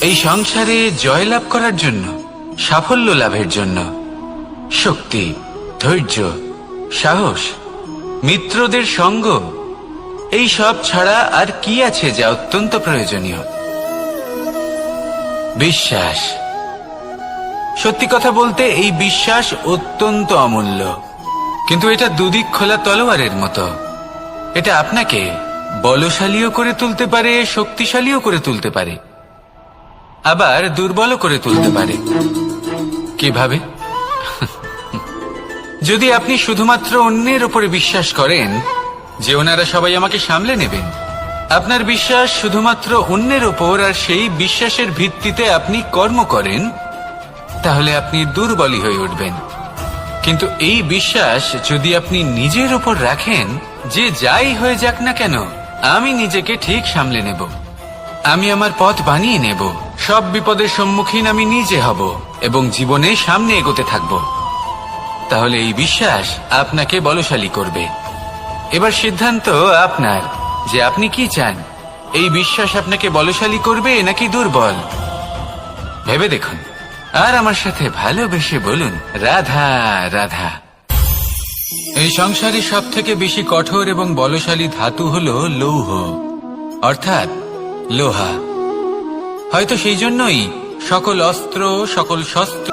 এই সংসারে জয়লাভ করার জন্য, সাফল্য লাভের জন্য শক্তি, ধৈর্য, সাহস, মিত্রদের সঙ্গ, এই সব ছাড়া আর কি আছে যা অত্যন্ত প্রয়োজনীয়? বিশ্বাস। সত্যি কথা বলতে এই বিশ্বাস অত্যন্ত অমূল্য, কিন্তু এটা দুদিক খোলা তলোয়ারের মতো। এটা আপনাকে বলশালীও করে তুলতে পারে, শক্তিশালীও করে তুলতে পারে, আবার দুর্বল করে তুলতে পারে। কিভাবে? যদি আপনি শুধুমাত্র অন্যের উপরে বিশ্বাস করেন যে ওনারা সবাই আমাকে সামলে নেবেন, আপনার বিশ্বাস শুধুমাত্র অন্যের উপর, আর সেই বিশ্বাসের ভিত্তিতে আপনি কর্ম করেন, তাহলে আপনি দুর্বলই হয়ে উঠবেন। কিন্তু এই বিশ্বাস যদি আপনি নিজের উপর রাখেন যে যাই হয়ে যাক না কেন, আমি নিজেকে ঠিক সামলে নেব, আমি আমার পথ বানিয়ে নেব, সব বিপদের সম্মুখীন আমি নিজে হব এবং জীবনে সামনে এগোতে থাকব, তাহলে এই বিশ্বাস আপনাকে বলশালী করবে। এবার সিদ্ধান্ত আপনার যে আপনি কি চান, এই বিশ্বাস আপনাকে বলশালী করবে নাকি দুর্বল। ভেবে দেখুন, আর আমার সাথে ভালোবেসে বলুন, রাধা রাধা। এই সংসারে সব থেকে বেশি কঠোর এবং বলশালী ধাতু হলো লৌহ, অর্থাৎ লোহা। হয়তো সেই জন্যই সকল অস্ত্র, সকল শস্ত্র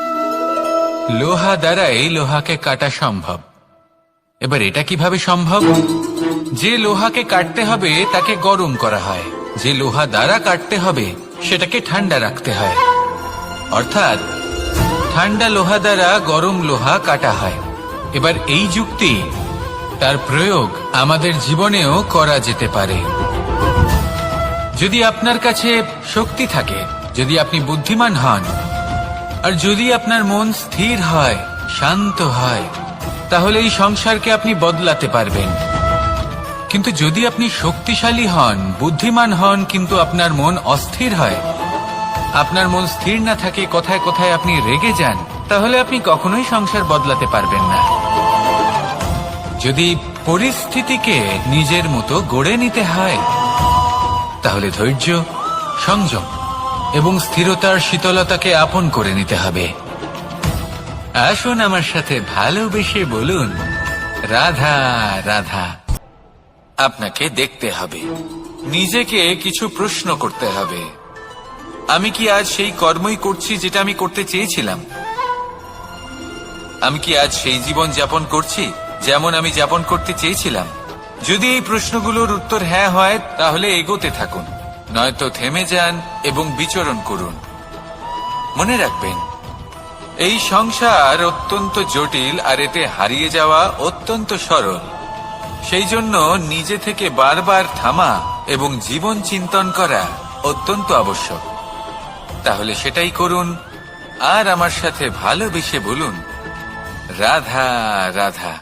লোহা দ্বারাই লোহাকে কাটা সম্ভব। এবার এটা কিভাবে সম্ভব? যে লোহাকে কাটতে হবে তাকে গরম করা হয়, যে লোহা দ্বারা কাটতে হবে সেটাকে ঠান্ডা রাখতে হয়, অর্থাৎ ঠান্ডা লোহা দ্বারা গরম লোহা কাটা হয়। এবার এই যুক্তি, তার প্রয়োগ আমাদের জীবনেও করা যেতে পারে। যদি আপনার কাছে শক্তি থাকে, যদি আপনি বুদ্ধিমান হন, আর যদি আপনার মন স্থির হয়, শান্ত হয়, তাহলে এই সংসারকে আপনি বদলাতে পারবেন। কিন্তু যদি আপনি শক্তিশালী হন, বুদ্ধিমান হন, কিন্তু আপনার মন অস্থির হয়, আপনার মন স্থির না থাকে, কথায় কথায় আপনি রেগে যান, তাহলে আপনি কখনোই সংসার বদলাতে পারবেন না। যদি পরিস্থিতিকে নিজের মতো গড়ে নিতে হয়, তাহলে ধৈর্য, সংযম এবং স্থিরতার শীতলতাকে আপন করে নিতে হবে। আসুন আমার সাথে ভালোবেসে বলুন, রাধা রাধা। আপনাকে দেখতে হবে, নিজেকে কিছু প্রশ্ন করতে হবে। আমি কি আজ সেই কর্মই করছি যেটা আমি করতে চেয়েছিলাম? আমি কি আজ সেই জীবন যাপন করছি যেমন আমি যাপন করতে চেয়েছিলাম? যদি এই প্রশ্নগুলোর উত্তর হ্যাঁ হয়, তাহলে এগোতে থাকুন, নয়তো থেমে যান এবং বিচরণ করুন। মনে রাখবেন, এই সংসার অত্যন্ত জটিল, আর এতে হারিয়ে যাওয়া অত্যন্ত সরল। সেই জন্য নিজে থেকে বারবার থামা এবং জীবন চিন্তন করা অত্যন্ত আবশ্যক। তাহলে সেটাই করুন, আর আমার সাথে ভালোবেসে বলুন, রাধা রাধা।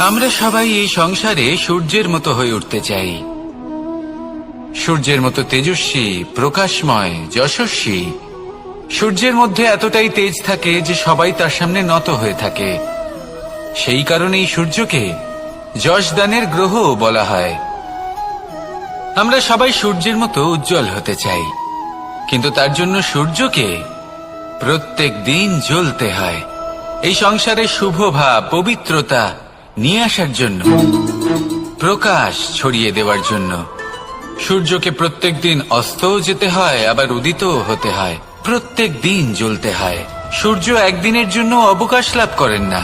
আমরা সবাই এই সংসারে সূর্যের মতো হয়ে উঠতে চাই, সূর্যের মতো তেজস্বী, প্রকাশময়, যশস্বী। সূর্যের মধ্যে এতটাই তেজ থাকে যে সবাই তার সামনে নত হয়ে থাকে। সেই কারণেই সূর্যকে যশদানের গ্রহ বলা হয়। আমরা সবাই সূর্যের মতো উজ্জ্বল হতে চাই, কিন্তু তার জন্য সূর্যকে প্রত্যেক দিন জ্বলতে হয়। এই সংসারে শুভ ভাব, পবিত্রতা নিয়ে আসার জন্য, প্রকাশ ছড়িয়ে দেওয়ার জন্য সূর্যকে প্রত্যেক দিন অস্তও যেতে হয়, আবার উদিতও হতে হয়, প্রত্যেক দিন জ্বলতে হয়। সূর্য একদিনের জন্য অবকাশ লাভ করেন না,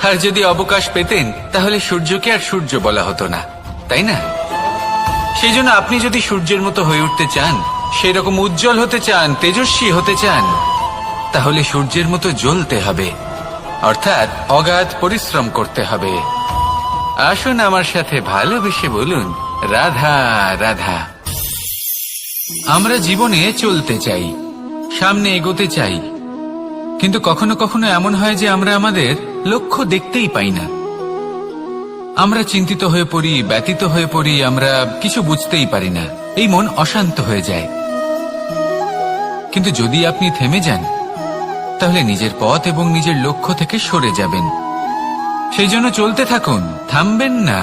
আর যদি অবকাশ পেতেন তাহলে সূর্যকে আর সূর্য বলা হতো না, তাই না? সেই জন্য আপনি যদি সূর্যের মতো হয়ে উঠতে চান, সেই রকম উজ্জ্বল হতে চান, তেজস্বী হতে চান, তাহলে সূর্যের মতো জ্বলতে হবে, অর্থাৎ অগাধ পরিশ্রম করতে হবে। আসুন আমার সাথে ভালোবেসে বলুন, রাধা রাধা। আমরা জীবনে চলতে চাই, সামনে এগোতে চাই, কিন্তু কখনো কখনো এমন হয় যে আমরা আমাদের লক্ষ্য দেখতেই পাই না। আমরা চিন্তিত হয়ে পড়ি, ব্যতীত হয়ে পড়ি, আমরা কিছু বুঝতেই পারি না, এই মন অশান্ত হয়ে যায়। কিন্তু যদি আপনি থেমে যান, তাহলে নিজের পথ এবং নিজের লক্ষ্য থেকে সরে যাবেন। সেই জন্য চলতে থাকুন, থামবেন না।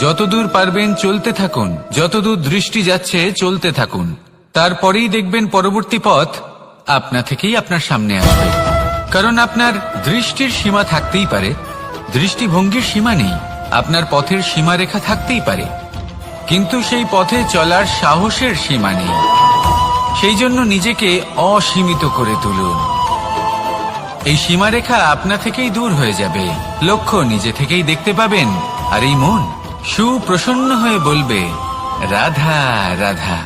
যতদূর পারবেন চলতে থাকুন, যতদূর দৃষ্টি যাচ্ছে চলতে থাকুন। তারপরেই দেখবেন পরবর্তী পথ আপনা থেকেই আপনার সামনে আসবে। কারণ আপনার দৃষ্টির সীমা থাকতেই পারে, দৃষ্টিভঙ্গির সীমা নেই। আপনার পথের সীমারেখা থাকতেই পারে, কিন্তু সেই পথে চলার সাহসের সীমা নেই। সেই জন্য নিজেকে অসীমিত করে তুলুন। এই সীমারেখা আপনা থেকেই দূর হয়ে যাবে, লক্ষ্য নিজে থেকেই দেখতে পাবেন, আর এই মন সুপ্রসন্ন হয়ে বলবে, রাধা রাধা।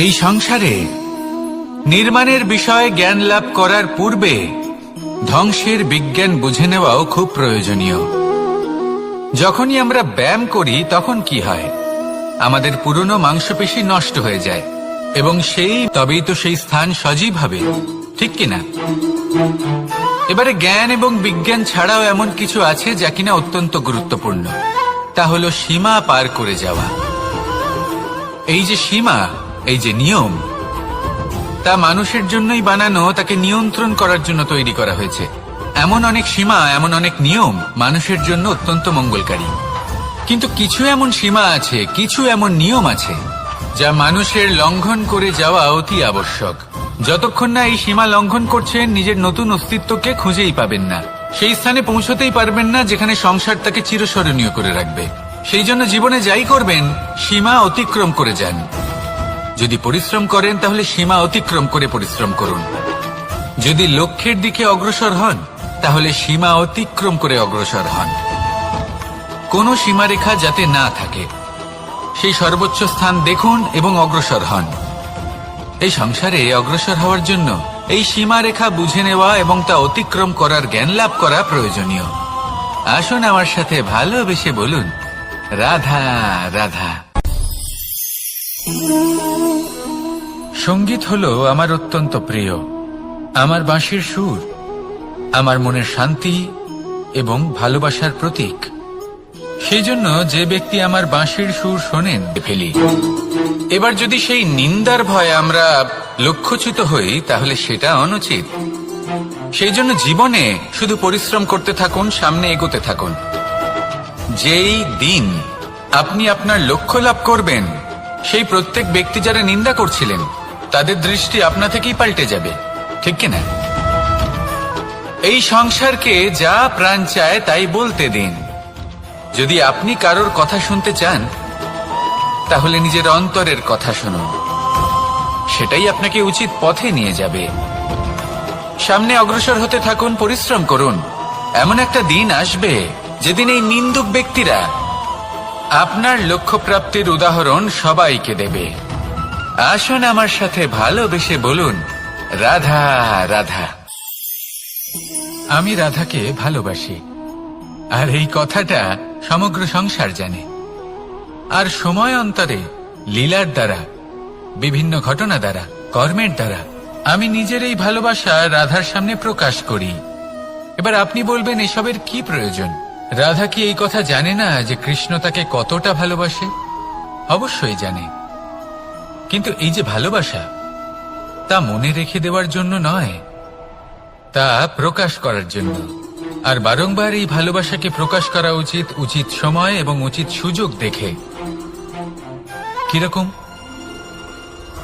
এই সংসারে নির্মাণের বিষয়ে জ্ঞান লাভ করার পূর্বে ধ্বংসের বিজ্ঞান বুঝে নেওয়াও খুব প্রয়োজনীয়। যখনই আমরা ব্যায়াম করি তখন কি হয়, আমাদের পুরনো মাংসপেশি নষ্ট হয়ে যায়, এবং তবেই তো সেই স্থান সজীব হবে, ঠিক কিনা? এবারে জ্ঞান এবং বিজ্ঞান ছাড়াও এমন কিছু আছে যা কিনা অত্যন্ত গুরুত্বপূর্ণ। তা হলো সীমা পার করে যাওয়া। এই যে সীমা, এই যে নিয়ম, তা মানুষের জন্যই বানানো, তাকে নিয়ন্ত্রণ করার জন্য তৈরি করা হয়েছে। এমন অনেক সীমা, এমন অনেক নিয়ম মানুষের জন্য অত্যন্ত মঙ্গলকারী। কিন্তু কিছু এমন সীমা আছে, কিছু এমন নিয়ম আছে যা মানুষের লঙ্ঘন করে যাওয়া অতি আবশ্যক। যতক্ষণ না এই সীমা লঙ্ঘন করছেন, নিজের নতুন অস্তিত্বকে খুঁজেই পাবেন না, সেই স্থানে পৌঁছতেই পারবেন না যেখানে সংসার তাকে চিরস্মরণীয় করে রাখবে। সেই জন্য জীবনে যাই করবেন, সীমা অতিক্রম করে যান। যদি পরিশ্রম করেন তাহলে সীমা অতিক্রম করে পরিশ্রম করুন। যদি লক্ষ্যের দিকে অগ্রসর হন তাহলে সীমা অতিক্রম করে অগ্রসর হন। কোনো সীমারেখা যাতে না থাকে, সেই সর্বোচ্চ স্থান দেখুন এবং অগ্রসর হন। এই সংসারে অগ্রসর হওয়ার জন্য এই সীমারেখা বুঝে নেওয়া এবং তা অতিক্রম করার জ্ঞান লাভ করা প্রয়োজনীয়। আসুন আমার সাথে ভালোবেসে বলুন, রাধা রাধা। সঙ্গীত হলো আমার অত্যন্ত প্রিয়। আমার বাঁশির সুর আমার মনের শান্তি এবং ভালোবাসার প্রতীক। সেই জন্য যে ব্যক্তি আমার বাঁশির সুর শোনেন ফেলি। এবার যদি সেই নিন্দার ভয়ে আমরা লক্ষ্যচ্যুত হই তাহলে সেটা অনুচিত। সেই জন্য জীবনে শুধু পরিশ্রম করতে থাকুন, সামনে এগোতে থাকুন। যেই দিন আপনি আপনার লক্ষ্য লাভ করবেন, সেই প্রত্যেক ব্যক্তি যারা নিন্দা করছিলেন তাদের দৃষ্টি আপনা থেকেই পাল্টে যাবে, ঠিক কিনা? এই সংসারকে যা প্রাণ চায় তাই বলতে দিন। যদি আপনি কারোর কথা শুনতে চান তাহলে নিজের অন্তরের কথা শুনুন, সেটাই আপনাকে উচিত পথে নিয়ে যাবে। সামনে অগ্রসর হতে থাকুন, পরিশ্রম করুন। এমন একটা দিন আসবে যেদিন এই নিন্দুক ব্যক্তিরা আপনার লক্ষ্য প্রাপ্তির উদাহরণ সবাইকে দেবে। আসুন আমার সাথে ভালোবেসে বলুন, রাধা রাধা। আমি রাধাকে ভালোবাসি, আর এই কথাটা সমগ্র সংসার জানে। আর সময় অন্তরে লীলার দ্বারা, বিভিন্ন ঘটনা দ্বারা, কর্মের দ্বারা আমি নিজের এই ভালোবাসা রাধার সামনে প্রকাশ করি। এবার আপনি বলবেন, এসবের কি প্রয়োজন? রাধা কি এই কথা জানে না যে কৃষ্ণ তাকে কতটা ভালোবাসে? অবশ্যই জানে, কিন্তু এই যে ভালোবাসা, তা মনে রেখে দেওয়ার জন্য নয়, তা প্রকাশ করার জন্য। আর বারংবার এই ভালোবাসাকে প্রকাশ করা উচিত, উচিত সময় এবং উচিত সুযোগ দেখে। কিরকম?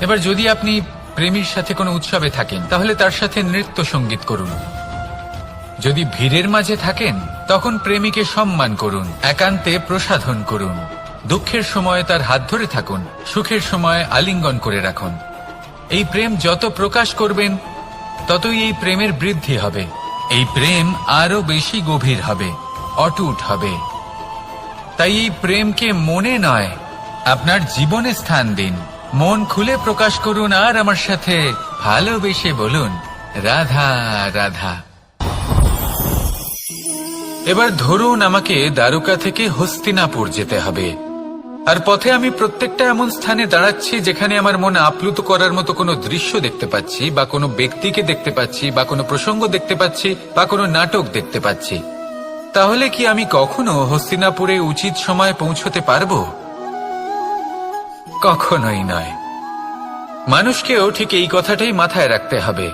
এবার যদি আপনি প্রেমীর সাথে কোনো উৎসবে থাকেন তাহলে তার সাথে নৃত্য সঙ্গীত করুন। যদি ভিড়ের মাঝে থাকেন তখন প্রেমীকে সম্মান করুন, একান্তে প্রসাধন করুন। দুঃখের সময় তার হাত ধরে থাকুন, সুখের সময় আলিঙ্গন করে রাখুন। এই প্রেম যত প্রকাশ করবেন ততই এই প্রেমের বৃদ্ধি হবে। এই প্রেম আরো বেশি গভীর হবে, অটুট হবে। তাই এই প্রেমকে মনে নয়, আপনার জীবনে স্থান দিন। মন খুলে প্রকাশ করুন আর আমার সাথে ভালোবেসে বলুন, রাধা রাধা। এবার ধরুন আমাকে দ্বারকা থেকে হস্তিনাপুর যেতে হবে, আর পথে আমি প্রত্যেকটা এমন স্থানে দাঁড়াচ্ছি যেখানে আমার মন আপ্লুত করার মতো কোনো দৃশ্য দেখতে পাচ্ছি, বা কোনো ব্যক্তিকে দেখতে পাচ্ছি, বা কোনো প্রসঙ্গ দেখতে পাচ্ছি, বা কোনো নাটক দেখতে পাচ্ছি। তাহলে কি আমি কখনো হস্তিনাপুরে উচিত সময়ে পৌঁছতে পারবো? কখনোই নয়। মানুষকেও ঠিক এই কথাটাই মাথায় রাখতে হবে।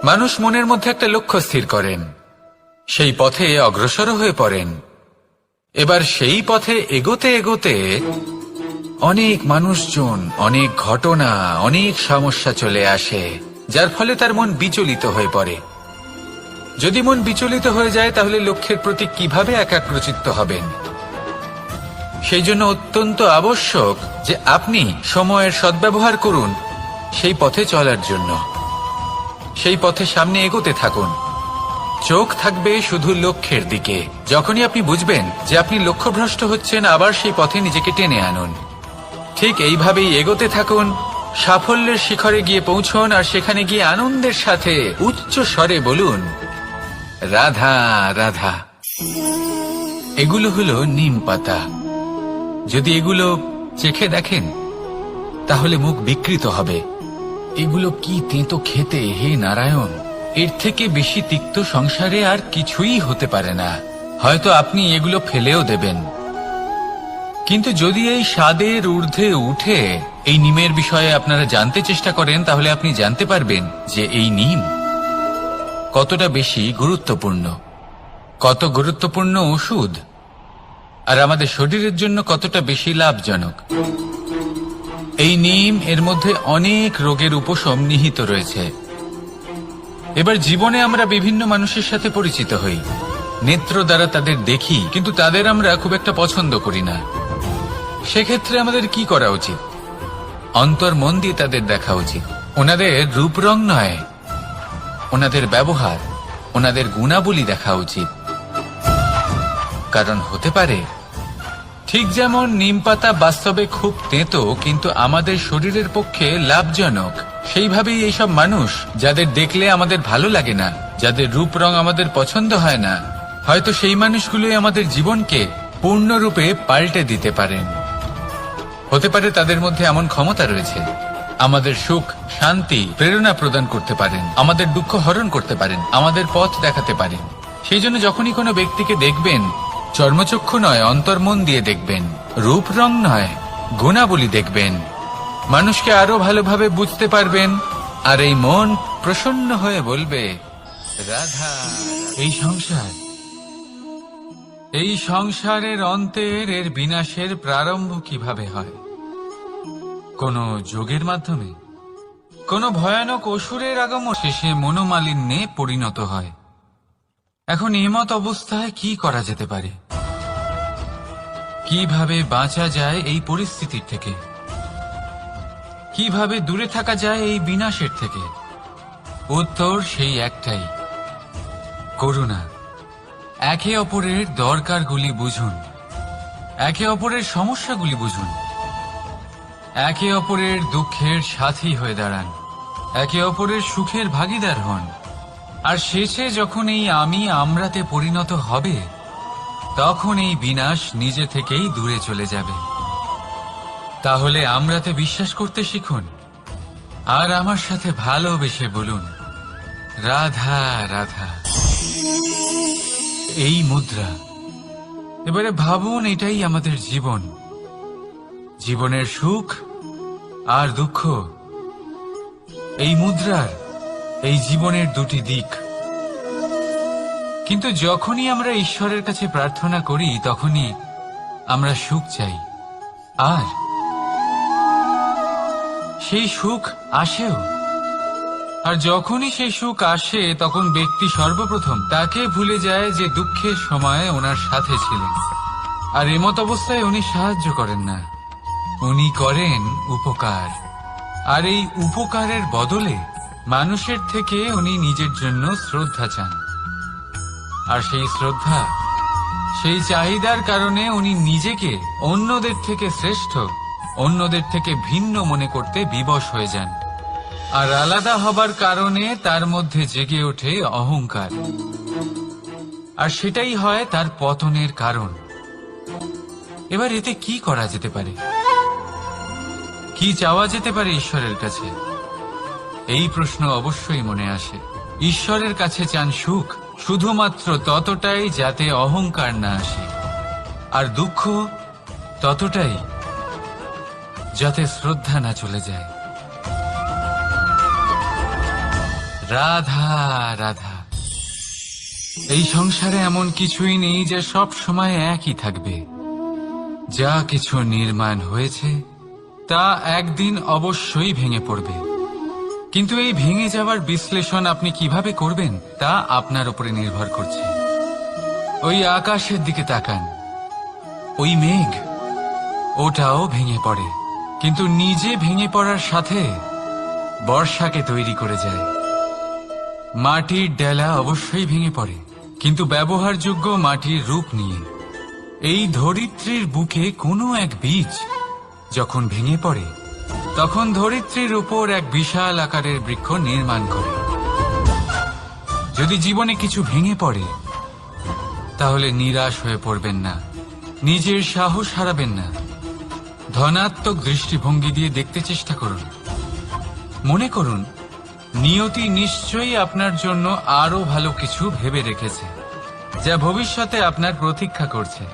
মানুষ মনের মধ্যে একটা লক্ষ্য স্থির করেন, সেই পথে অগ্রসর হয়ে পড়েন। এবার সেই পথে এগোতে এগোতে অনেক মানুষজন, অনেক ঘটনা, অনেক সমস্যা চলে আসে, যার ফলে তার মন বিচলিত হয়ে পড়ে। যদি মন বিচলিত হয়ে যায় তাহলে লক্ষ্যের প্রতি কিভাবে একাগ্রচিত্ত হবেন? সেই জন্য অত্যন্ত আবশ্যক যে আপনি সময়ের সদ্ব্যবহার করুন সেই পথে চলার জন্য। সেই পথে সামনে এগোতে থাকুন। চোখ থাকবে শুধু লক্ষ্যের দিকে। যখনই আপনি বুঝবেন যে আপনি লক্ষ্যভ্রষ্ট হচ্ছেন, আবার সেই পথে নিজেকে টেনে আনুন। ঠিক এইভাবেই এগোতে থাকুন, সাফল্যের শিখরে গিয়ে পৌঁছন, আর সেখানে গিয়ে আনন্দের সাথে উচ্চ স্বরে বলুন, রাধা রাধা। এগুলো হলো নিম পাতা। যদি এগুলো চেখে দেখেন তাহলে মুখ বিকৃত হবে। এগুলো কি তেঁতো খেতে, হে নারায়ণ! এর থেকে বেশি তিক্ত সংসারে আর কিছুই হতে পারে না। হয়তো আপনি এগুলো ফেলেও দেবেন, কিন্তু যদি এই স্বাদের ঊর্ধ্বে উঠে এই নিমের বিষয়ে আপনারা জানতে চেষ্টা করেন, তাহলে আপনি জানতে পারবেন যে এই নিম কতটা বেশি গুরুত্বপূর্ণ, কত গুরুত্বপূর্ণ ওষুধ, আর আমাদের শরীরের জন্য কতটা বেশি লাভজনক। এই নিম, এর মধ্যে অনেক রোগের উপশম নিহিত রয়েছে। এবার জীবনে আমরা বিভিন্ন মানুষের সাথে পরিচিত হই, নেত্র দ্বারা তাদের দেখি, কিন্তু তাদের আমরা খুব একটা পছন্দ করি না। সেক্ষেত্রে আমাদের কি করা উচিত? অন্তর মন দিয়ে তাদের দেখা উচিত। ওনাদের রূপ রং নয়, ওনাদের ব্যবহার, ওনাদের গুণাবলী দেখা উচিত। কারণ হতে পারে ঠিক যেমন নিম পাতা বাস্তবে খুব তেঁতো কিন্তু আমাদের শরীরের পক্ষে লাভজনক, সেইভাবেই এইসব মানুষ যাদের দেখলে আমাদের ভালো লাগে না, যাদের রূপ রং আমাদের পছন্দ হয় না, হয়তো সেই মানুষগুলোই আমাদের জীবনকে পূর্ণরূপে পাল্টে দিতে পারেন। হতে পারে তাদের মধ্যে এমন ক্ষমতা রয়েছে, আমাদের সুখ, শান্তি, প্রেরণা প্রদান করতে পারেন, আমাদের দুঃখ হরণ করতে পারেন, আমাদের পথ দেখাতে পারেন। সেই জন্য যখনই কোনো ব্যক্তিকে দেখবেন, চর্মচক্ষু নয়, অন্তর্মন দিয়ে দেখবেন, রূপ রং নয়, গুণাবলী দেখবেন। মানুষকে আরো ভালোভাবে বুঝতে পারবেন, আর এই মন প্রসন্ন হয়ে বলবে, রাধা। এই সংসারের অন্তের, এর বিনাশের প্রারম্ভ কিভাবে হয়? কোন যোগের মাধ্যমে, কোন ভয়ানক অসুরের আগমন, শেষে মনোমালিন্যে পরিণত হয়। এখন এমত অবস্থায় কি করা যেতে পারে? কিভাবে বাঁচা যায় এই পরিস্থিতির থেকে? কিভাবে দূরে থাকা যায় এই বিনাশের থেকে? উত্তর সেই একটাই, করুণা। একে অপরের দরকারগুলি বুঝুন, একে অপরের সমস্যাগুলি বুঝুন, একে অপরের দুঃখের সাথী হয়ে দাঁড়ান, একে অপরের সুখের ভাগীদার হন। আর শেষে যখন এই আমি আমরাতে পরিণত হবে, তখন এই বিনাশ নিজে থেকেই দূরে চলে যাবে। তাহলে আমরাতে বিশ্বাস করতে শিখুন, আর আমার সাথে ভালোবেসে বলুন, রাধা রাধা। এই মুদ্রা, এবারে ভাবুন, এটাই আমাদের জীবন, জীবনের সুখ আর দুঃখ। এই মুদ্রার, এই জীবনের দুটি দিক। কিন্তু যখনই আমরা ঈশ্বরের কাছে প্রার্থনা করি, তখনই আমরা সুখ চাই, আর সেই সুখ আসেও। আর যখনই সেই সুখ আসে, তখন ব্যক্তি সর্বপ্রথম তাকে ভুলে যায় যে দুঃখের সময় ওনার সাথে ছিলেন। আর এমত অবস্থায় উনি সাহায্য করেন না, উনি করেন উপকার। আর এই উপকারের বদলে মানুষের থেকে উনি নিজের জন্য শ্রদ্ধা চান। আর সেই শ্রদ্ধা, সেই চাহিদার কারণে উনি নিজেকে অন্যদের থেকে শ্রেষ্ঠ, অন্যদের থেকে ভিন্ন মনে করতে বিবশ হয়ে যান। আর আলাদা হবার কারণে তার মধ্যে জেগে ওঠে অহংকার, আর সেটাই হয় তার পতনের কারণ। এবার এতে কি করা যেতে পারে? কি চাওয়া যেতে পারে ঈশ্বরের কাছে? এই প্রশ্ন অবশ্যই মনে আসে। ঈশ্বরের কাছে চান সুখ, শুধুমাত্র ততটাই যাতে অহংকার না আসে, আর দুঃখ ততটাই যাতে শ্রদ্ধা না চলে যায়। রাধা রাধা। এই সংসারে এমন কিছুই নেই যে সব সময় একই থাকবে। যা কিছু নির্মাণ হয়েছে তা একদিন অবশ্যই ভেঙে পড়বে, কিন্তু এই ভেঙে যাওয়ার বিশ্লেষণ আপনি কিভাবে করবেন তা আপনার উপরে নির্ভর করছে। ওই আকাশের দিকে তাকান, ওই মেঘ, ওটাও ভেঙে পড়ে, কিন্তু নিজে ভেঙে পড়ার সাথে বর্ষাকে তৈরি করে যায়। মাটির ডেলা অবশ্যই ভেঙে পড়ে, কিন্তু ব্যবহারযোগ্য মাটির রূপ নিয়ে। এই ধরিত্রীর বুকে কোনো এক বীজ যখন ভেঙে পড়ে, তখন ধরিত্রীর উপর এক বিশাল আকারের বৃক্ষ নির্মাণ করে। যদি জীবনে কিছু ভেঙে পড়ে, তাহলে নিরাশ হয়ে পড়বেন না, নিজের সাহস হারাবেন না, ধনাত্মক দৃষ্টিভঙ্গি দিয়ে দেখতে চেষ্টা করুন। মনে করুন, নিয়তি নিশ্চয়ই আপনার জন্য আরো ভালো কিছু ভেবে রেখেছে, যা ভবিষ্যতে আপনার প্রতীক্ষা করছে।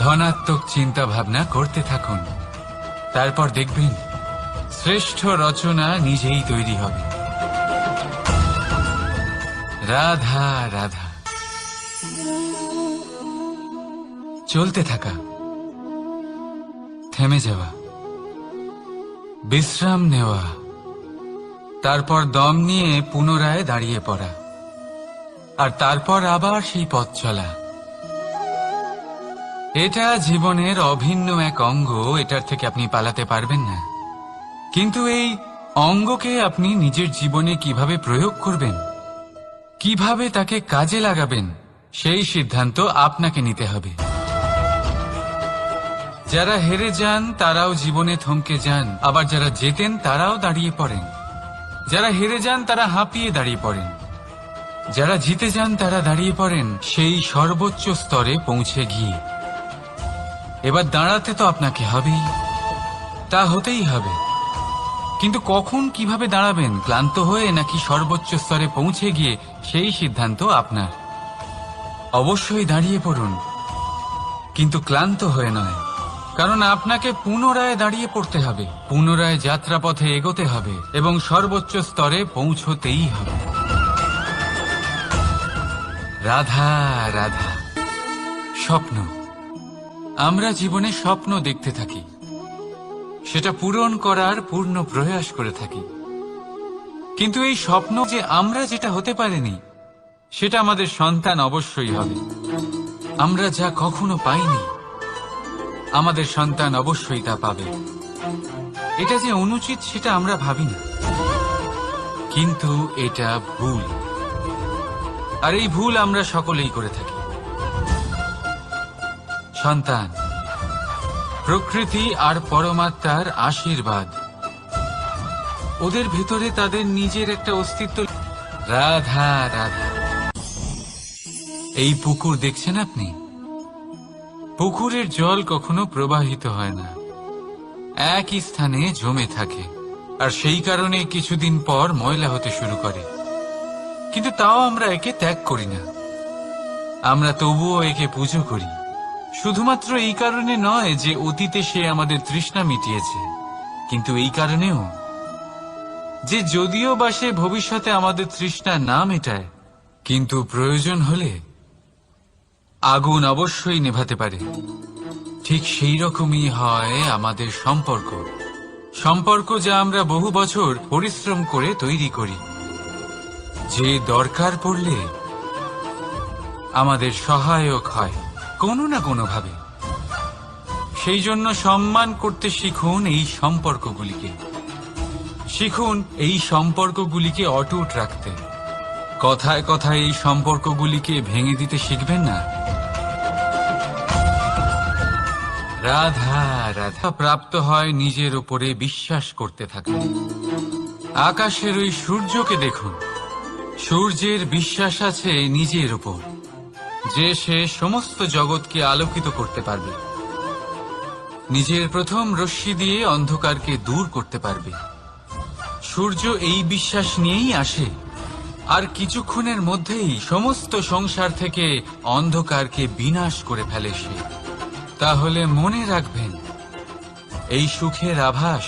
ধনাত্মক চিন্তা ভাবনা করতে থাকুন, তারপর দেখবেন শ্রেষ্ঠ রচনা নিজেই তৈরি হবে। রাধা রাধা। চলতে থাকা, থেমে যাওয়া, বিশ্রাম নেওয়া, তারপর দম নিয়ে পুনরায় দাঁড়িয়ে পড়া, আর তারপর আবার সেই পথ চলা। এটা জীবনের অভিন্ন এক অঙ্গ, এটার থেকে আপনি পালাতে পারবেন না। কিন্তু এই অঙ্গকে আপনি নিজের জীবনে কিভাবে প্রয়োগ করবেন, কিভাবে তাকে কাজে লাগাবেন, সেই সিদ্ধান্ত আপনাকে নিতে হবে। যারা হেরে যান তারাও জীবনে থমকে যান, আবার যারা জেতেন তারাও দাঁড়িয়ে পড়েন। যারা হেরে যান তারা হাঁপিয়ে দাঁড়িয়ে পড়েন, যারা জিতে যান তারা দাঁড়িয়ে পড়েন সেই সর্বোচ্চ স্তরে পৌঁছে গিয়ে। এবার দাঁড়াতে তো আপনাকে হবেই, তা হতেই হবে, কিন্তু কখন কিভাবে দাঁড়াবেন, ক্লান্ত হয়ে নাকি সর্বোচ্চ স্তরে পৌঁছে গিয়ে, সেই সিদ্ধান্ত আপনার। অবশ্যই দাঁড়িয়ে পড়ুন, কিন্তু ক্লান্ত হয়ে নয়, কারণ আপনাকে পুনরায় দাঁড়িয়ে পড়তে হবে, পুনরায় যাত্রাপথে এগোতে হবে এবং সর্বোচ্চ স্তরে পৌঁছতেই হবে। রাধা রাধা। স্বপ্ন, আমরা জীবনে স্বপ্ন দেখতে থাকি, সেটা পূরণ করার পূর্ণ প্রয়াস করে থাকি, কিন্তু এই স্বপ্ন যে আমরা যেটা হতে পারিনি, সেটা আমাদের সন্তান অবশ্যই হবে। আমরা যা কখনো পাইনি, আমাদের সন্তান অবশ্যই তা পাবে। এটা যে অনুচিত সেটা আমরা ভাবি না, কিন্তু এটা ভুল, আর এই ভুল আমরা সকলেই করে থাকি। সন্তান, প্রকৃতি আর পরমাত্মার আশীর্বাদ, ওদের ভেতরে তাদের নিজের একটা অস্তিত্ব। রাধা রাধা। এই পুকুর দেখছেন আপনি, পুকুরের জল কখনো প্রবাহিত হয় না, একই স্থানে জমে থাকে, আর সেই কারণে কিছুদিন পর ময়লা হতে শুরু করে। কিন্তু তাও আমরা একে ত্যাগ করি না, আমরা তবুও একে পুজো করি। শুধুমাত্র এই কারণে নয় যে অতীতে সে আমাদের তৃষ্ণা মিটিয়েছে, কিন্তু এই কারণেও যে যদিও বা সে ভবিষ্যতে আমাদের তৃষ্ণা না মেটায়, কিন্তু প্রয়োজন হলে আগুন অবশ্যই নেভাতে পারে। ঠিক সেই রকমই হয় আমাদের সম্পর্ক, সম্পর্ক যা আমরা বহু বছর পরিশ্রম করে তৈরি করি, যে দরকার পড়লে আমাদের সহায়ক হয় কোনো না কোনোভাবে। সেই জন্য সম্মান করতে শিখুন এই সম্পর্কগুলিকে, শিখুন এই সম্পর্কগুলিকে অটুট রাখতে। কথায় কথায় এই সম্পর্কগুলিকে ভেঙে দিতে শিখবেন না। রাধা রাধা। প্রাপ্ত হয় নিজের উপরে বিশ্বাস করতে থাকুন। আকাশের ওই সূর্যকে দেখুন, সূর্যের বিশ্বাস আছে নিজের উপর যে সে সমস্ত জগৎকে আলোকিত করতে পারবে, নিজের প্রথম রশ্মি দিয়ে অন্ধকারকে দূর করতে পারবে। সূর্য এই বিশ্বাস নিয়েই আসে, আর কিছুক্ষণের মধ্যেই সমস্ত সংসার থেকে অন্ধকারকে বিনাশ করে ফেলে সে। তাহলে মনে রাখবেন, এই সুখের আভাস,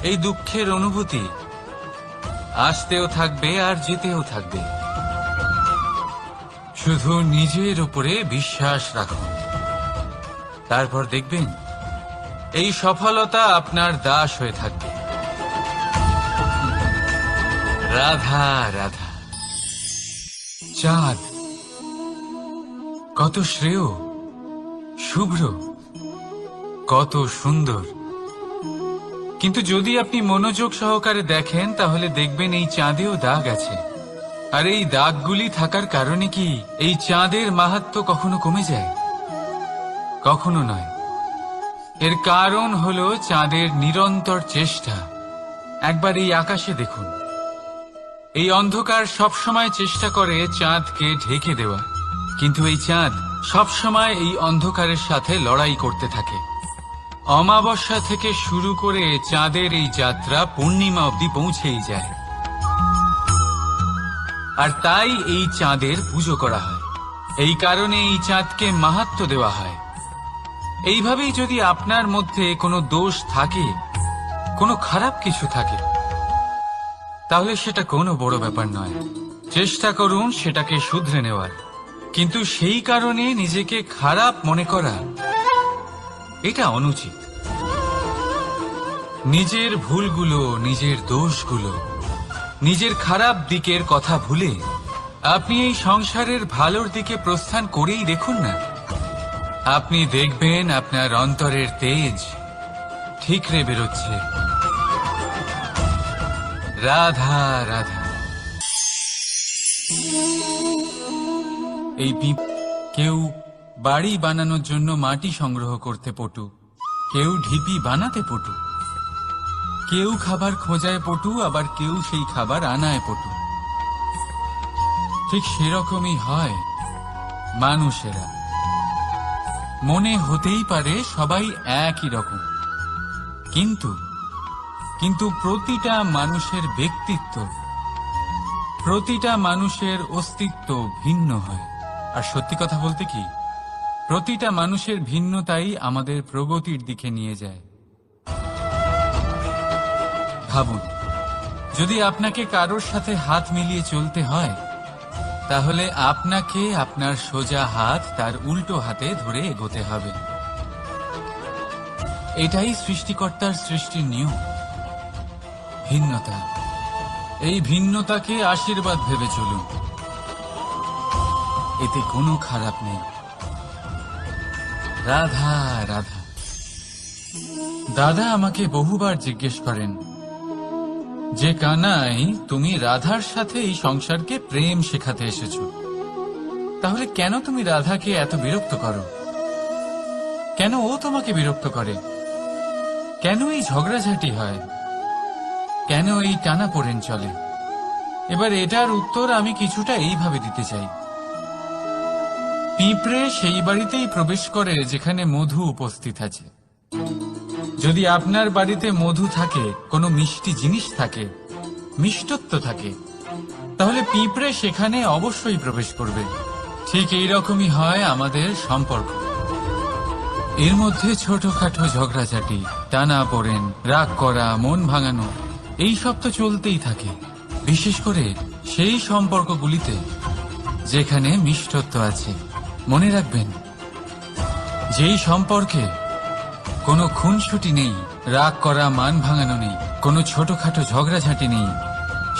এই দুঃখের অনুভূতি আসতেও থাকবে আর যেতেও থাকবে। শুধু নিজের উপরে বিশ্বাস রাখুন। তারপর দেখবেন এই সফলতা আপনার দাস হয়ে থাকবে। রাধা রাধা। চাঁদ কত শ্রেয়, শুভ্র, কত সুন্দর, কিন্তু যদি আপনি মনোযোগ সহকারে দেখেন তাহলে দেখবেন এই চাঁদেও দাগ আছে। আর এই দাগগুলি থাকার কারণে কি এই চাঁদের মাহাত্ম্য কখনো কমে যায়? কখনো নয়। এর কারণ হলো চাঁদের নিরন্তর চেষ্টা। একবার এই আকাশে দেখুন, এই অন্ধকার সবসময় চেষ্টা করে চাঁদকে ঢেকে দেওয়া, কিন্তু এই চাঁদ সবসময় এই অন্ধকারের সাথে লড়াই করতে থাকে। অমাবস্যা থেকে শুরু করে চাঁদের এই যাত্রা পূর্ণিমা অবধি পৌঁছেই যায়। আর তাই এই চাঁদের পুজো করা হয়, এই কারণে এই চাঁদকে মাহাত্ম্য দেওয়া হয়। এইভাবেই যদি আপনার মধ্যে কোনো দোষ থাকে, কোনো খারাপ কিছু থাকে, তাহলে সেটা কোনো বড় ব্যাপার নয়। চেষ্টা করুন সেটাকে শুধরে নেওয়ার, কিন্তু সেই কারণে নিজেকে খারাপ মনে করা এটা অনুচিত। নিজের ভুলগুলো, নিজের দোষগুলো, নিজের খারাপ দিকের কথা ভুলে আপনি এই সংসারের ভালোর দিকে প্রস্থান করেই দেখুন না। আপনি দেখবেন আপনার অন্তরের তেজ ঠিকরে বেরোচ্ছে। রাধা রাধা। এই কেউ বাড়ি বানানোর জন্য মাটি সংগ্রহ করতে পটু, কেউ ঢিপি বানাতে পটু, কেউ খাবার খোঁজায় পটু, আবার কেউ সেই খাবার আনায় পটু। ঠিক সেরকমই হয় মানুষেরা। মনে হতেই পারে সবাই একই রকম, কিন্তু প্রতিটা মানুষের ব্যক্তিত্ব, প্রতিটা মানুষের অস্তিত্ব ভিন্ন হয়। আর সত্যি কথা বলতে কি, প্রতিটা মানুষের ভিন্নতাই আমাদের প্রগতির দিকে নিয়ে যায়। ভাবুন, যদি আপনাকে কারোর সাথে হাত মিলিয়ে চলতে হয়, তাহলে আপনাকে আপনার সোজা হাত তার উল্টো হাতে ধরে এগোতে হবে। এটাই সৃষ্টিকর্তার সৃষ্টির নিয়ম। ভিন্নতা, এই ভিন্নতাকে আশীর্বাদ ভেবে চলুন, এতে কোনো খারাপ নেই। রাধা রাধা। দাদা আমাকে বহুবার জিজ্ঞেস করেন যে কানাই, তুমি রাধার সাথে এই সংসারকে প্রেম শেখাতে এসেছো, তাহলে কেন তুমি রাধাকে এত বিরক্ত করো? কেন ও তোমাকে বিরক্ত করে? কেন এই ঝগড়াঝাটি হয়? কেন এই টানাপোড়েন চলে? এবার এটার উত্তর আমি কিছুটা এইভাবে দিতে চাই। পিঁপড়ে সেই বাড়িতেই প্রবেশ করে যেখানে মধু উপস্থিত আছে। যদি আপনার বাড়িতে মধু থাকে, কোনো মিষ্টি জিনিস থাকে, মিষ্টত্ব থাকে, তাহলে পিঁপড়ে সেখানে অবশ্যই প্রবেশ করবে। ঠিক এইরকমই হয় আমাদের সম্পর্ক। এর মধ্যে ছোটখাটো ঝগড়াঝাটি, টানাপোড়েন, রাগ করা, মন ভাঙানো, এই সব তো চলতেই থাকে। বিশেষ করে সেই সম্পর্কগুলিতে যেখানে মিষ্টত্ব আছে। মনে রাখবেন, যেই সম্পর্কে কোনো খুনসুটি নেই, রাগ করা, মান ভাঙানো নেই, কোনো ছোটখাটো ঝগড়াঝাটি নেই,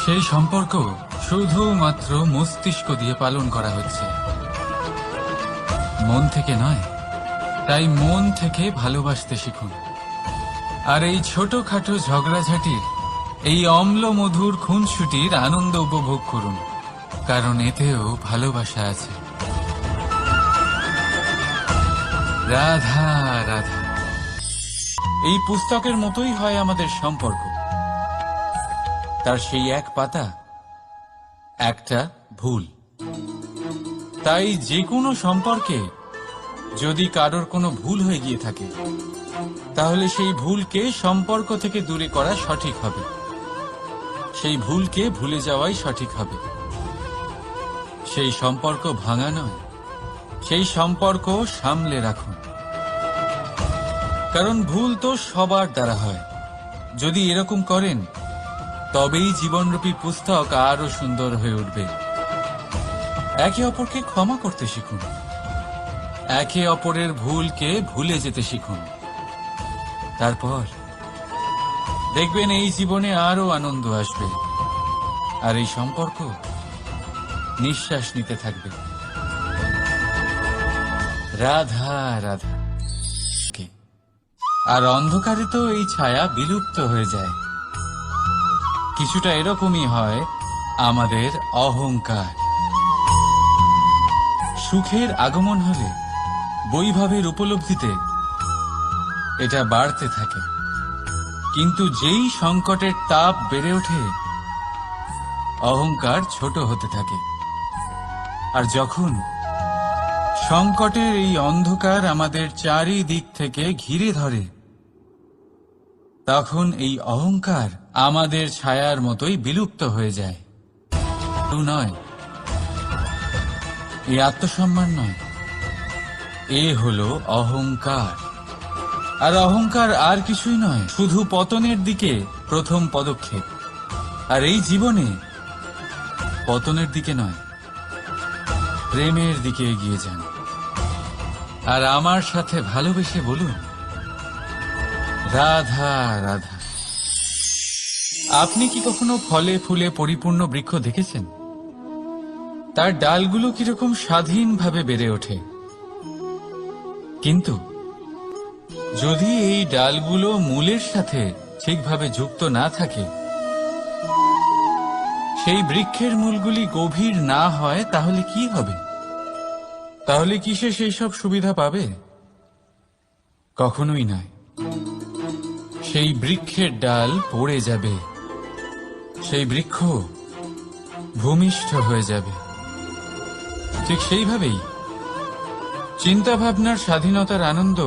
সেই সম্পর্ক শুধুমাত্র মস্তিষ্ক দিয়ে পালন করা হচ্ছে, মন থেকে নয়। তাই মন থেকে ভালোবাসতে শিখুন। আর এই ছোটখাটো ঝগড়াঝাটির, এই অম্ল মধুর খুনসুটির আনন্দ উপভোগ করুন, কারণ এতেও ভালোবাসা আছে। রাধা রাধা। এই পুস্তকের মতোই হয় আমাদের সম্পর্ক। তার সেই এক পাতা, একটা ভুল। তাই যে কোনো সম্পর্কে যদি কারোর কোনো ভুল হয়ে গিয়ে থাকে, তাহলে সেই ভুলকে সম্পর্ক থেকে দূরে করা সঠিক হবে। সেই ভুলকে ভুলে যাওয়াই সঠিক হবে। সেই সম্পর্ক ভাঙা নয়, সেই সম্পর্ক সামলে রাখুন। কারণ ভুল তো সবার দ্বারা হয়। যদি এরকম করেন, তবেই জীবনরূপী পুস্তক আরো সুন্দর হয়ে উঠবে। একে অপরকে ক্ষমা করতে শিখুন। একে অপরের ভুলকে ভুলে যেতে শিখুন। তারপর দেখবেন এই জীবনে আরো আনন্দ আসবে, আর এই সম্পর্ক নিঃশ্বাস নিতে থাকবে। রাধা রাধা। আর অন্ধকারে তো এই ছায়া বিলুপ্ত হয়ে যায়। কিছুটা এরকমই হয় আমাদের অহংকার। সুখের আগমন হলে বৈভবের উপলব্ধিতে এটা বাড়তে থাকে, কিন্তু যেই সংকটের তাপ বেড়ে ওঠে অহংকার ছোট হতে থাকে। আর যখন সংকটের এই অন্ধকার আমাদের চারিদিক থেকে ঘিরে ধরে, তখন এই অহংকার আমাদের ছায়ার মতোই বিলুপ্ত হয়ে যায়। নয়, এই আত্মসম্মান নয়, এ হলো অহংকার। আর অহংকার আর কিছুই নয়, শুধু পতনের দিকে প্রথম পদক্ষেপ। আর এই জীবনে পতনের দিকে নয়, প্রেমের দিকে এগিয়ে যান। আর আমার সাথে ভালোবেসে বলুন, রাধা রাধা। আপনি কি কখনো ফলে ফুলে পরিপূর্ণ বৃক্ষ দেখেছেন? তার ডালগুলো কিরকম স্বাধীনভাবে বেড়ে ওঠে, কিন্তু যদি এই ডালগুলো মূলের সাথে ঠিকভাবে যুক্ত না থাকে, সেই বৃক্ষের মূলগুলি গভীর না হয়, তাহলে কি হবে? তাহলে কি সে সেই সব সুবিধা পাবে? কখনোই নয়। সেই বৃক্ষের ডাল পড়ে যাবে, সেই বৃক্ষ ভূমিষ্ঠ হয়ে যাবে। ঠিক সেইভাবেই চিন্তা ভাবনার স্বাধীনতার আনন্দ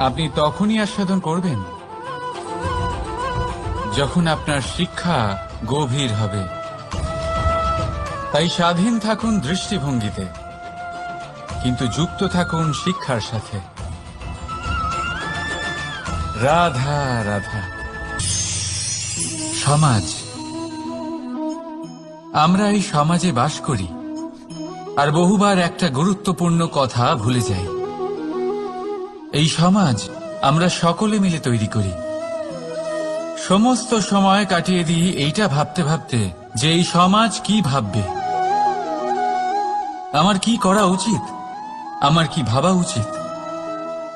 আপনি তখনই আস্বাদন করবেন যখন আপনার শিক্ষা গভীর হবে। তাই স্বাধীন থাকুন দৃষ্টিভঙ্গিতে, কিন্তু যুক্ত থাকুন শিক্ষার সাথে। রাধা রাধা। সমাজ, আমরা এই সমাজে বাস করি, আর বহুবার একটা গুরুত্বপূর্ণ কথা ভুলে যাই। এই সমাজ আমরা সকলে মিলে তৈরি করি। সমস্ত সময় কাটিয়ে দিই এইটা ভাবতে ভাবতে যে এই সমাজ কি ভাববে, আমার কি করা উচিত, আমার কি ভাবা উচিত,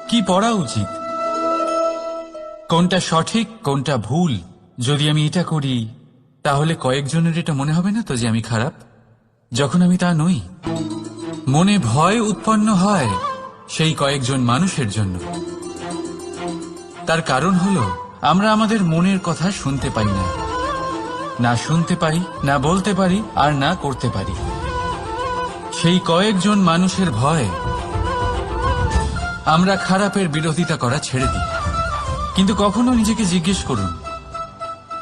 কি পড়া উচিত, কোনটা সঠিক কোনটা ভুল। যদি আমি এটা করি তাহলে কয়েকজনের এটা মনে হবে না তো যে আমি খারাপ, যখন আমি তা নই। মনে ভয় উৎপন্ন হয় সেই কয়েকজন মানুষের জন্য। তার কারণ হলো আমরা আমাদের মনের কথা শুনতে পাই না, না শুনতে পারি, না বলতে পারি, আর না করতে পারি। সেই কয়েকজন মানুষের ভয় আমরা খারাপের বিরোধিতা করা ছেড়ে দিই। কিন্তু কখনো নিজেকে জিজ্ঞেস করুন,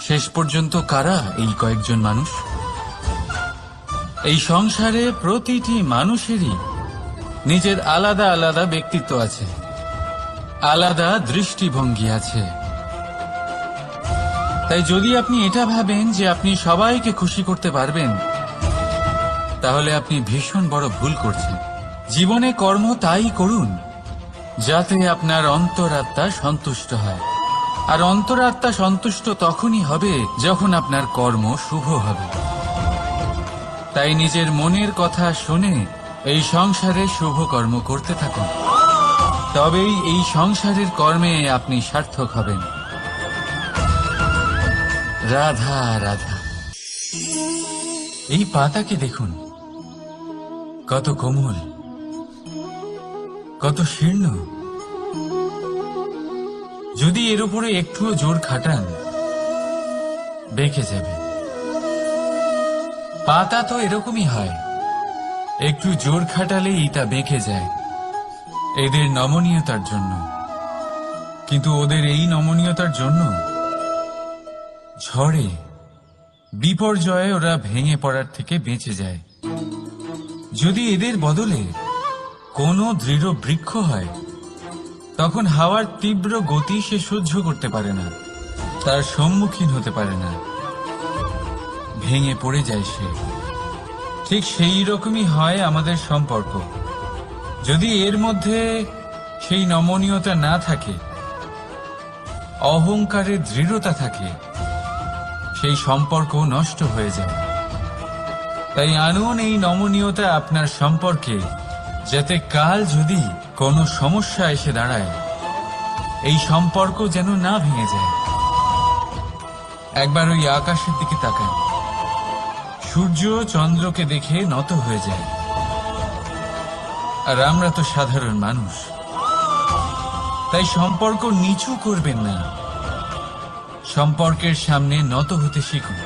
শেষ পর্যন্ত কারা এই কয়েকজন মানুষ? এই সংসারে প্রতিটি মানুষেরই নিজের আলাদা আলাদা ব্যক্তিত্ব আছে, আলাদা দৃষ্টিভঙ্গি আছে। তাই যদি আপনি এটা ভাবেন যে আপনি সবাইকে খুশি করতে পারবেন, তাহলে আপনি ভীষণ বড় ভুল করছেন। জীবনে কর্ম তাই করুন যাতে আপনার অন্তরাত্মা সন্তুষ্ট হয়। আর অন্তরাত্মা সন্তুষ্ট তখনই হবে যখন আপনার কর্ম শুভ হবে। তাই নিজের মনের কথা শুনে এই সংসারে শুভ কর্ম করতে থাকুন, তবেই এই সংসারের কর্মে আপনি সার্থক হবেন। রাধা রাধা। এই পাতাকে দেখুন, কত কোমল, কত শীর্ণ। যদি এর উপরে একটুও জোর খাটান বেঁকে যাবে। পাতা তো এরকমই হয়, একটু জোর খাটালেই তা বেঁকে যায় এদের নমনীয়তার জন্য। কিন্তু ওদের এই নমনীয়তার জন্য ঝড়ে বিপর্যয়ে ওরা ভেঙে পড়ার থেকে বেঁচে যায়। যদি এদের বদলে কোনো দৃঢ় বৃক্ষ হয়, তখন হাওয়ার তীব্র গতি সে সহ্য করতে পারে না, তার সম্মুখীন হতে পারে না, ভেঙে পড়ে যায় সে। ঠিক সেই রকমই হয় আমাদের সম্পর্ক। যদি এর মধ্যে সেই নমনীয়তা না থাকে, অহংকারের দৃঢ়তা থাকে, সেই সম্পর্ক নষ্ট হয়ে যায়। তাই আনুন এই নমনীয়তা আপনার সম্পর্কে, যাতে কাল যদি কোনো সমস্যা এসে দাঁড়ায়, এই সম্পর্ক যেন না ভেঙে যায়। একবার ওই আকাশের দিকে তাকান, সূর্য চন্দ্রকে দেখে নত হয়ে যায়, আর আমরা তো সাধারণ মানুষ। তাই সম্পর্ক নিচু করবেন না, সম্পর্কের সামনে নত হতে শিখুন।